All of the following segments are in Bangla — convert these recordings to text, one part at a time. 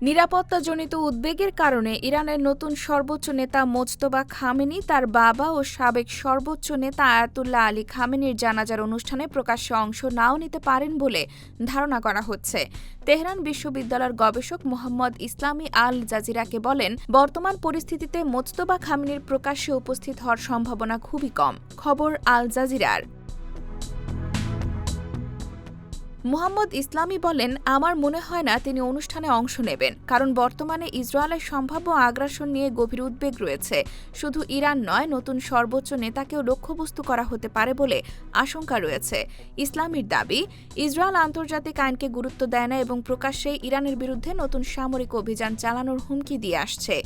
নিরাপত্তাজনিত উদ্বেগের কারণে ইরানের নতুন সর্বোচ্চ নেতা মোজতবা খামেনি তার বাবা ও সাবেক সর্বোচ্চ নেতা আয়াতুল্লাহ আলী খামেনির জানাজার অনুষ্ঠানে প্রকাশ্যে অংশ নাও নিতে পারেন বলে ধারণা করা হচ্ছে। তেহরান বিশ্ববিদ্যালয়ের গবেষক মোহাম্মদ ইসলামি আল জাজিরাকে বলেন, বর্তমান পরিস্থিতিতে মোজতবা খামেনির প্রকাশ্যে উপস্থিত হওয়ার সম্ভাবনা খুবই কম। খবর আল জাজিরার। মোহাম্মদ ইসলামি বলেন, আমার মনে হয় না তিনি অনুষ্ঠানে অংশ নেবেন, কারণ বর্তমানে ইসরায়েলের সম্ভাব্য আগ্রাসন নিয়ে গভীর উদ্বেগ রয়েছে। শুধু ইরান নয়, নতুন সর্বোচ্চ নেতাকেও লক্ষ্যবস্তু করা হতে পারে বলে আশঙ্কা রয়েছে। ইসলামির দাবি, ইসরায়েল আন্তর্জাতিক আইনকে গুরুত্ব দেয় না এবং প্রকাশ্যেই ইরানের বিরুদ্ধে নতুন সামরিক অভিযান চালানোর হুমকি দিয়ে আসছে।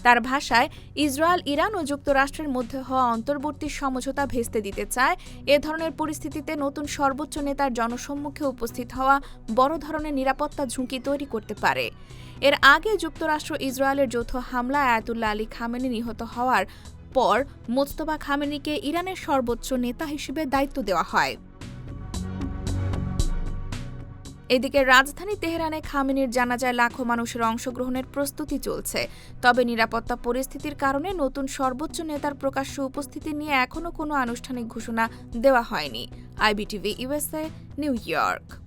তার ভাষায়, ইসরায়েল, ইরান ও যুক্তরাষ্ট্রের মধ্যে হওয়া অন্তর্বর্তী সমঝোতা ভেস্তে দিতে চায়। এ ধরনের পরিস্থিতিতে নতুন সর্বোচ্চ নেতার জনসম্মুখে উপস্থিত হওয়া বড় ধরনের নিরাপত্তা ঝুঁকি তৈরি করতে পারে। এর আগে যুক্তরাষ্ট্র ইসরায়েলের যৌথ হামলায় আয়াতুল্লাহ আলী খামেনি নিহত হওয়ার পর মোজতবা খামেনিকে ইরানের সর্বোচ্চ নেতা হিসেবে দায়িত্ব দেওয়া হয়। এদিকে রাজধানী তেহরানে খামেনির জানাজায় লাখো মানুষের অংশগ্রহণের প্রস্তুতি চলছে। তবে নিরাপত্তা পরিস্থিতির কারণে নতুন সর্বোচ্চ নেতার প্রকাশ্য উপস্থিতি নিয়ে এখনও কোনো আনুষ্ঠানিক ঘোষণা দেওয়া হয়নি। IBTV USA, new York.